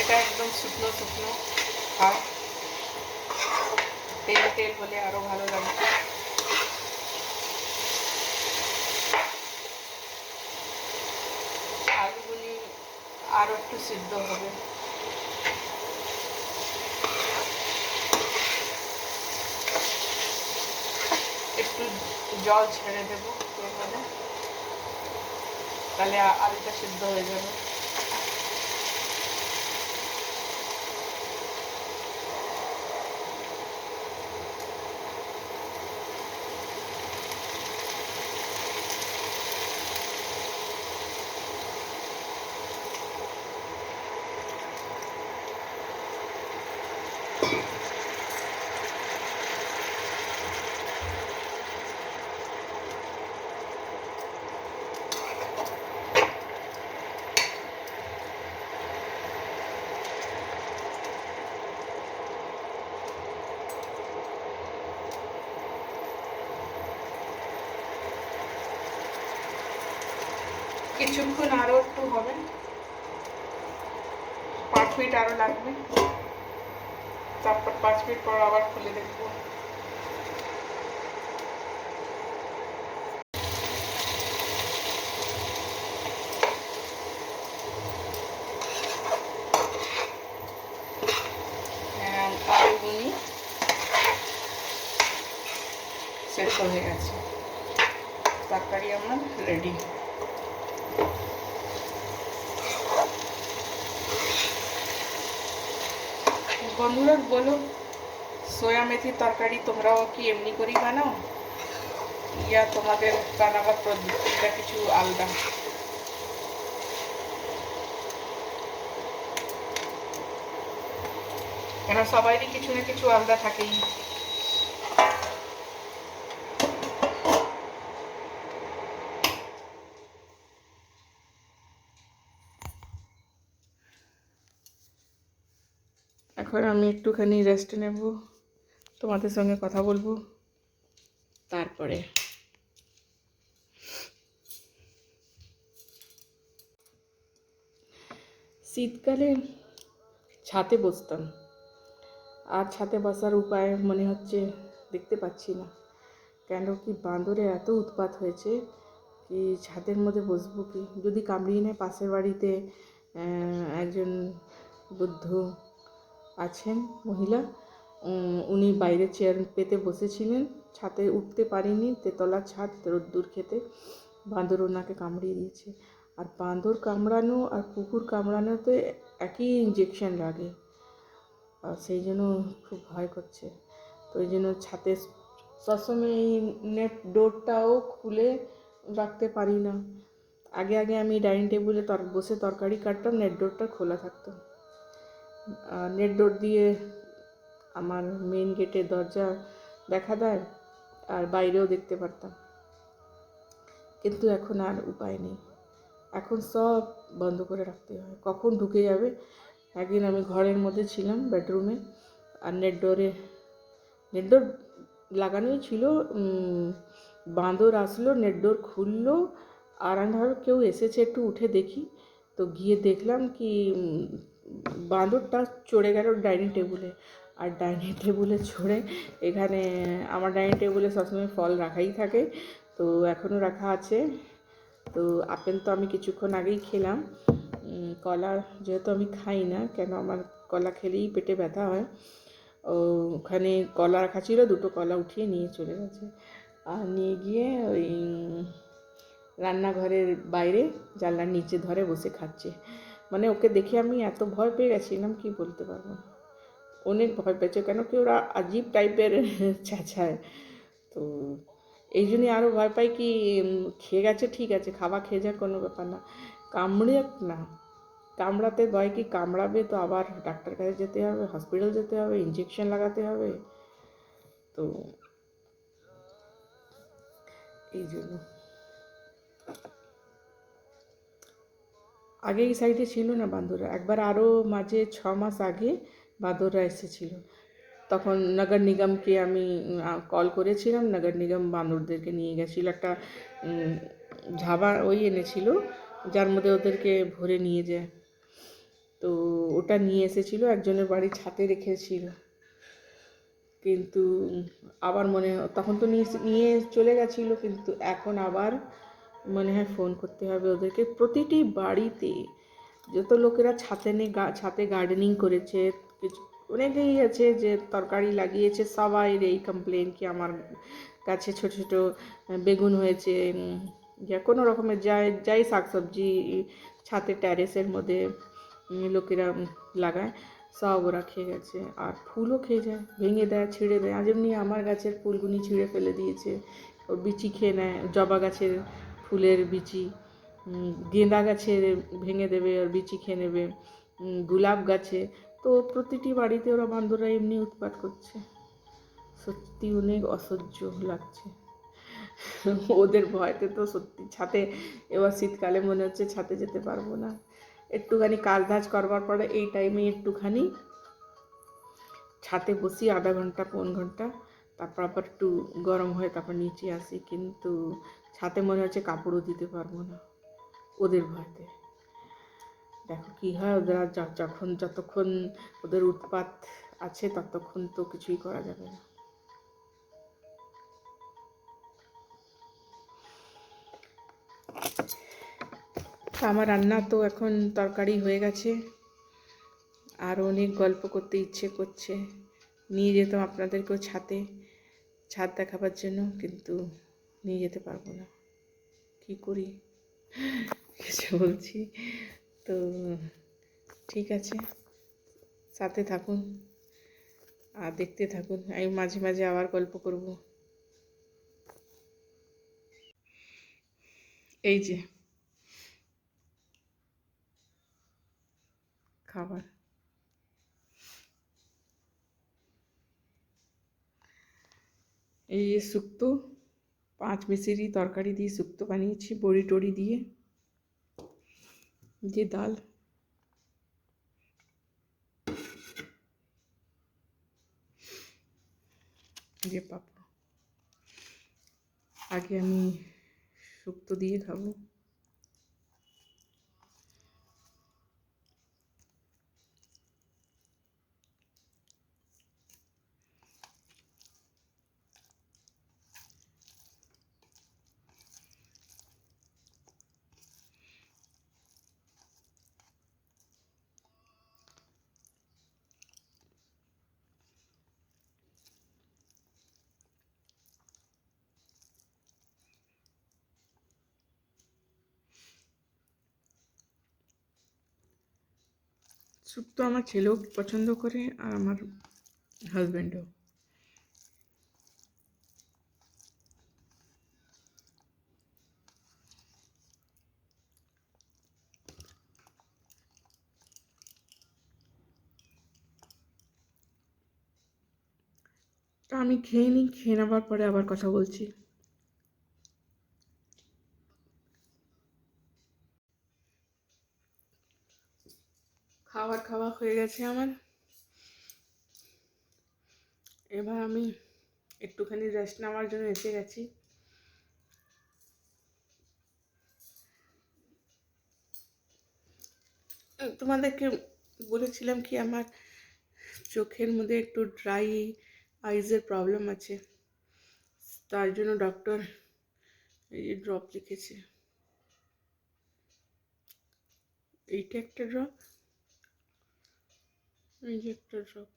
এটা একদম শুকনো শুকনো আর তেল তেল হলে আরো ভালো লাগবে। আলুগুলি আরো একটু সিদ্ধ হবে। একটু জল ছেড়ে দেবো এখানে, তাহলে আলুটা সিদ্ধ হয়ে যাবে। কিছুক্ষণ আরো একটু হবে, 5 মিনিট আরো লাগবে। তারপর 5 মিনিট পর আবার খুলে দেখবো। আলুগুলি সেদ্ধ হয়ে গেছে, তরকারি আমার রেডি। বন্ধুরা বলো, সোয়া মেথির তরকারি তোমরাও কি এমনি করেই বানাও, ইয়া তোমাদের বানাবার পদ্ধতিটা কিছু আলাদা? কেন সবাইরই কিছু না কিছু আলাদা থাকেই। এখন আমি একটুখানি রেস্ট নেব, তোমাদের সঙ্গে কথা বলবো তারপরে। শীতকালে ছাদে বসতাম, আর ছাদে বসার উপায় মনে হচ্ছে দেখতে পাচ্ছি না। কেন কি বাঁদরে এত উৎপাত হয়েছে কি ছাদের মধ্যে বসবো কি, যদি কামড়িয়ে নেয়। পাশের বাড়িতে একজন বৃদ্ধ আছেন মহিলা, উনি বাইরে চেয়ার পেতে বসেছিলেন, ছাদে উঠতে পারিনি, তেতলার ছাদ রোদ্দুর খেতে বাঁদর ওনাকে কামড়িয়ে দিয়েছে। আর বাঁদর কামড়ানো আর কুকুর কামড়ানোতে একই ইঞ্জেকশন লাগে, আর সেই জন্য খুব ভয় করছে। তো ওই জন্য ছাদে সবসময় এই নেট ডোরটাও খুলে রাখতে পারি না। আগে আগে আমি ডাইনিং টেবিলে বসে তরকারি কাটতাম, নেট ডোরটা খোলা থাকতো। নেট ডোর দিয়ে আমার মেন গেটের দরজা দেখা দেয়, আর বাইরেও দেখতে পারতাম। কিন্তু এখন আর উপায় নেই, এখন সব বন্ধ করে রাখতে হয়, কখন ঢুকে যাবে। একদিন আমি ঘরের মধ্যে ছিলাম বেডরুমে, আর নেট ডোর লাগানোই ছিল। বাঁদর আসলো, নেট ডোর খুললো, আর আমি ভাবলাম কেউ এসেছে, একটু উঠে দেখি। তো গিয়ে দেখলাম কি বাঁদরটা চড়ে গেল ডাইনিং টেবিলে, আর ডাইনিং টেবিলে চড়ে এখানে আমার ডাইনিং টেবিলে সবসময় ফল রাখাই থাকে, তো এখনও রাখা আছে। তো আপেল তো আমি কিছুক্ষণ আগেই খেলাম। কলা যেহেতু আমি খাই না, কেন আমার কলা খেলেই পেটে ব্যথা হয়, ওখানে কলা রাখা ছিল, দুটো কলা উঠিয়ে নিয়ে চলে গেছে। আর নিয়ে গিয়ে ওই রান্নাঘরের বাইরে জানলার নিচে ধরে বসে খাচ্ছে। মানে ওকে দেখে আমি এত ভয় পেয়ে গেছিলাম কি বলতে পারবো না, অনেক ভয় পেয়েছে। কেন কি ওরা আজীব টাইপের চেঁচায়, তো এই জন্যই আরও ভয় পাই কি খেয়ে গেছে ঠিক আছে, খাওয়া খেয়ে যাক, কোনো ব্যাপার না, কামড়ে না। কামড়াতে ভয় কি, কামড়াবে তো আবার ডাক্তার কাছে যেতে হবে, হসপিটাল যেতে হবে, ইঞ্জেকশন লাগাতে হবে। তো এই জন্য আগে এই সাইডে ছিল না বাঁদররা, একবার আরও মাঝে 6 মাস আগে বাঁদররা এসেছিল। তখন নগর নিগমকে আমি কল করেছিলাম, নগর নিগম বাঁদরদেরকে নিয়ে গেছিলো, একটা ঝাবা ওই এনেছিল যার মধ্যে ওদেরকে ভরে নিয়ে যায়। তো ওটা নিয়ে এসেছিলো, একজনের বাড়ি ছাদে রেখেছিল। কিন্তু আবার তখন তো নিয়ে চলে গেছিলো, কিন্তু এখন আবার মনে হয় ফোন করতে হবে ওদেরকে। প্রতিটি বাড়িতে যত লোকেরা ছাদে গার্ডেনিং করেছে, কিছু অনেকেই আছে যে তরকারি লাগিয়েছে, সবাই এই কমপ্লেন কি আমার গাছে ছোট ছোট বেগুন হয়েছে, যা কোনো রকমের যাই শাকসবজি ছাদে ট্যারেসের মধ্যে লোকেরা লাগায়, সব ওরা খেয়ে গেছে। আর ফুলও খেয়ে যায়, ভেঙে দেয়, ছিঁড়ে দেয়। আজ এমনি আমার গাছের ফুলগুনি ছিঁড়ে ফেলে দিয়েছে, ওর বিচি খেয়ে নেয়, জবা গাছের ফুলের বিচি, গেঁদা গাছের ভেঙে দেবে, ওর বিচি খেয়ে নেবে, গোলাপ গাছে। তো প্রতিটি বাড়িতে ওরা বাঁদররা এমনি উৎপাত করছে, সত্যি অনেক অসহ্য লাগছে। ওদের ভয়তে তো সত্যি ছাদে, এবার শীতকালে মনে হচ্ছে ছাদে যেতে পারবো না। একটুখানি কাজ ধাজ করবার পরে এই টাইমে একটুখানি ছাদে বসি, আধা ঘন্টা 1 ঘন্টা, তারপর আবার একটু গরম হয়, তারপর নিচে আসি। কিন্তু ছাদে মনে হচ্ছে কাপড়ও দিতে পারবো না ওদের ভয়তে। দেখো কী হয়, ওদের যতক্ষণ ওদের উৎপাত আছে ততক্ষণ তো কিছুই করা যাবে না। আমার রান্না তো এখন তরকারি হয়ে গেছে, আর অনেক গল্প করতে ইচ্ছে করছে, নিয়ে যেতাম আপনাদেরকেও ছাদ দেখাবার জন্য, কিন্তু নিয়ে যেতে পারবো না, কি করি কিছু বলছি। তো ঠিক আছে, সাথে থাকুন আর দেখতে থাকুন, আমি মাঝে মাঝে আবার গল্প করব। এই যে খাবার, এই যে শুক্তো, 5 মিশরি তরকারি দিয়ে শুক্তো বানিয়েছি, বড়ি টড়ি দিয়ে, যে ডাল, যে পাপড়। আগে আমি শুক্তো দিয়ে খাবো। স্যুপ তো আমার ছেলেও পছন্দ করে আর আমার হাজব্যান্ডও। তো আমি খেয়ে নিই, খেয়ে নেবার পরে আবার কথা বলছি। খাওয়া হয়ে গেছে আমার। এবার আমি একটুখানি রেস্ট নেওয়ার জন্য এসে গেছি। তোমাদেরকে বলেছিলাম কি আমার চোখের মধ্যে একটু ড্রাই আইজের প্রবলেম আছে, তার জন্য ডক্টর এই ড্রপ লিখেছে। এইটা একটা ড্রপ, এই যে একটা ড্রপ।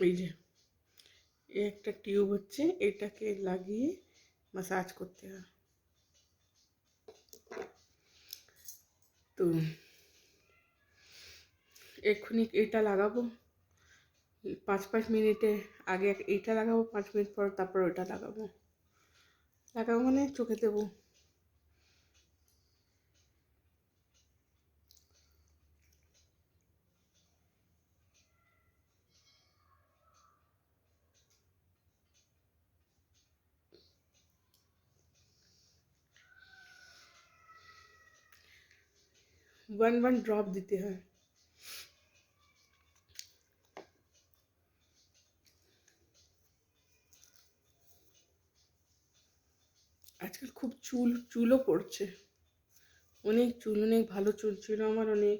এই যে এই একটা টিউব হচ্ছে, এটাকে লাগিয়ে মাসাজ করতে হয়। তো এক্ষুনি এটা লাগাবো 5 মিনিটে আগে এইটা লাগাবো, 5 মিনিট পর তারপর ওটা লাগাবো মানে চোখে দেবো। वन ड्रॉप দিতে হয়। আজকাল খুব চুলও পড়ছে, অনেক চুল, অনেক ভালো চুল ছিল আমার, অনেক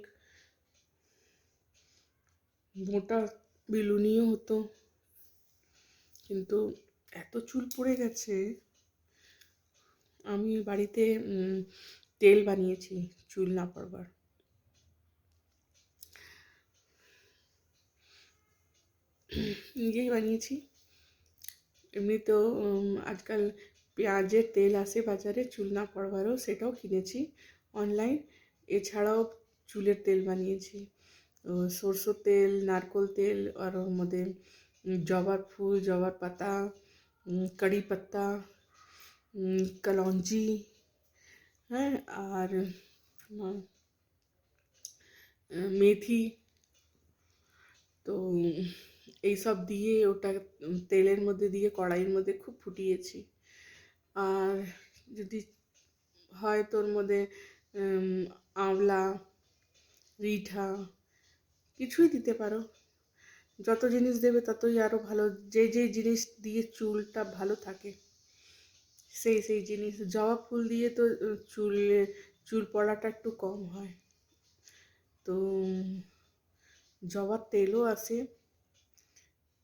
মোটা বিলুনিও হতো, কিন্তু এত চুল পড়ে গেছে। আমি বাড়িতে তেল বানিয়েছি চুল না পড়বার। নিজেই বানিয়েছি। এমনিতেও আজকাল পেঁয়াজের তেল আসে বাজারে চুল না পড়বারও, সেটাও কিনেছি অনলাইন। এছাড়াও চুলের তেল বানিয়েছি, সরষের তেল, নারকোল তেল, আর ওর মধ্যে জবার ফুল, জবার পাতা, কড়ি পাতা, কলৌঞ্জি, হ্যাঁ, আর মেথি। তো এইসব দিয়ে ওটা তেলের মধ্যে দিয়ে কড়াইয়ের মধ্যে খুব ফুটিয়েছি। আর যদি হয় তোর মধ্যে আঁওলা, রিঠা কিছুই দিতে পারো। যত জিনিস দেবে ততই আরও ভালো। যে জিনিস দিয়ে চুলটা ভালো থাকে সেই জিনিস। জবা ফুল দিয়ে তো চুল পড়াটা একটু কম হয়। তো জবার তেলও আছে,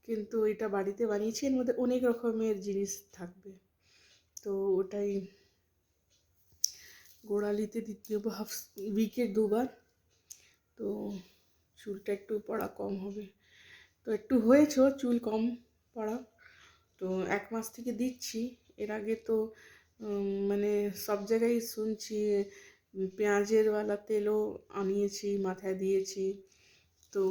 কিন্তু এটা বাড়িতে বানিয়েছি, এর মধ্যে অনেক রকমের জিনিস থাকবে। তো ওটাই গোড়ালিতে দিতে হবে উইকে 2 বার, তো চুলটা একটু পড়া কম হবে। তো একটু হয়েছে চুল কম পড়া, তো 1 মাস থেকে দিচ্ছি। এর আগে তো মানে সব জায়গায় শুনছি পেঁয়াজেরওয়ালা তেলও আনিয়েছি, মাথায় দিয়েছি। তো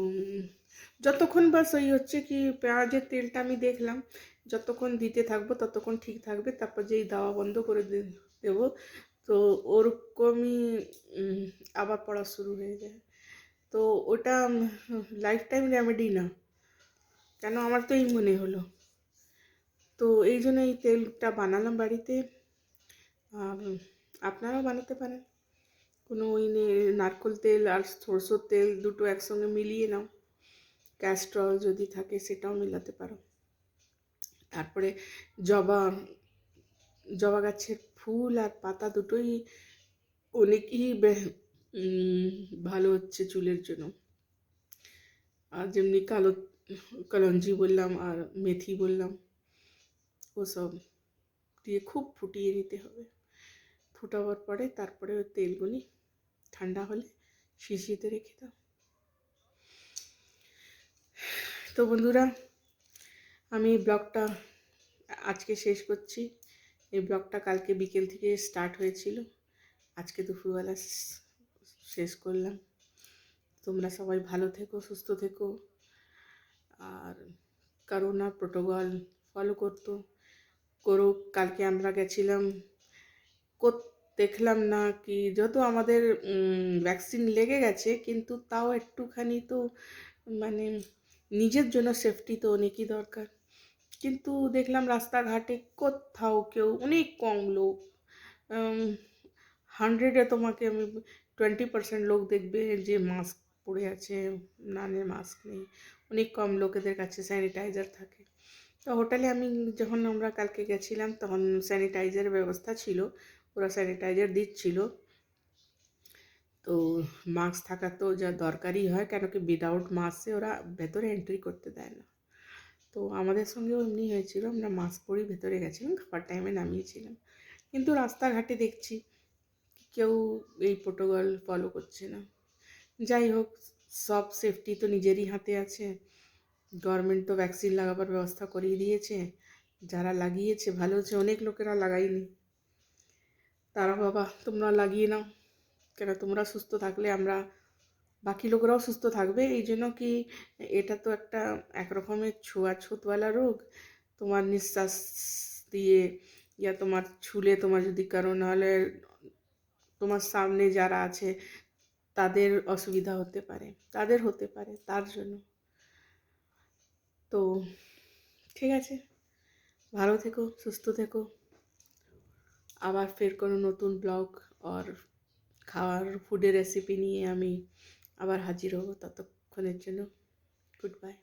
যতক্ষণ বাস ওই হচ্ছে কি পেঁয়াজের তেলটা আমি দেখলাম যতক্ষণ দিতে থাকবো ততক্ষণ ঠিক থাকবে, তারপর যেই দেওয়া বন্ধ করে দেবো তো ওরকমই আবার পড়া শুরু হয়ে যায়। তো ওটা লাইফ টাইম রেমেডি না, কেন আমার তো এই মনে হলো। তো এই জন্য এই তেলটা বানালাম বাড়িতে। আর আপনারাও বানাতে পারেন। কোনো ওই নারকোল তেল আর সরষের তেল দুটো একসঙ্গে মিলিয়ে নাও, ক্যাস্ট্রল যদি থাকে সেটাও মেলাতে পারো। তারপরে জবা গাছের ফুল আর পাতা দুটোই অনেকই ভালো হচ্ছে চুলের জন্য। আর যেমনি কলঞ্জি বললাম আর মেথি বললাম, ওসব দিয়ে খুব ফুটিয়ে নিতে হবে। ফুটাবার পরে তারপরে ওই তেলগুলি ঠান্ডা হলে শিশিতে রেখে দাও। তো বন্ধুরা, আমি ব্লগটা আজকে শেষ করছি। এই ব্লগটা কালকে বিকেল থেকে স্টার্ট হয়েছিল, আজকে দুপুরবেলা শেষ করলাম। তোমরা সবাই ভালো থেকো, সুস্থ থেকো, আর করোনা প্রোটোকল ফলো করো। কালকে আমরা গেছিলাম, দেখলাম না কি, যত আমাদের ভ্যাকসিন লেগে গেছে, কিন্তু তাও একটুখানি তো মানে নিজের জন্য সেফটি তো অনেকই দরকার। কিন্তু দেখলাম রাস্তাঘাটে কোথাও কেউ, অনেক কম লোক, 100-এ তোমাকে আমি 20% লোক দেখবে যে মাস্ক পরে আছে, মাস্ক নেই। অনেক কম লোকেদের কাছে স্যানিটাইজার থাকে। তো হোটেলে যখন আমরা কালকে গেছিলাম তখন স্যানিটাইজারের ব্যবস্থা ছিল, ওরা স্যানিটাইজার দিচ্ছিল। তো মাস্ক থাকা তো যা দরকারই হয়, কেন কি উইদাউট মাস্কে ওরা ভেতরে এন্ট্রি করতে দেয় না। তো আমাদের সঙ্গেও এমনি হয়েছিল, আমরা মাস্ক পরেই ভেতরে গেছিলাম, খাবার টাইমে নামিয়েছিলাম। কিন্তু রাস্তাঘাটে দেখছি কেউ এই প্রোটোকল ফলো করছে না। যাই হোক, সব সেফটি তো নিজেরই হাতে আছে। গভর্নমেন্ট তো ভ্যাকসিন লাগাবার ব্যবস্থা করিয়ে দিয়েছে, যারা লাগিয়েছে ভালো হচ্ছে, অনেক লোকেরা লাগায়নি, তারা বাবা তোমরা লাগিয়ে নাও, কেন তোমরা সুস্থ থাকলে আমরা বাকি লোকেরাও সুস্থ থাকবে। এই জন্য কি, এটা তো একটা একরকমের ছোঁয়াছুতওয়ালা রোগ, তোমার নিঃশ্বাস দিয়ে ইয়া তোমার ছুলে তোমার যদি কারো, নাহলে তোমার সামনে যারা আছে তাদের অসুবিধা হতে পারে, তার জন্য। তো ঠিক আছে, ভালো থেকো, সুস্থ থেকো। আবার ফের কোনো নতুন ব্লগ আর খাওয়ার ফুডের রেসিপি নিয়ে আমি আবার হাজির হব। ততক্ষণের জন্য গুড বাই।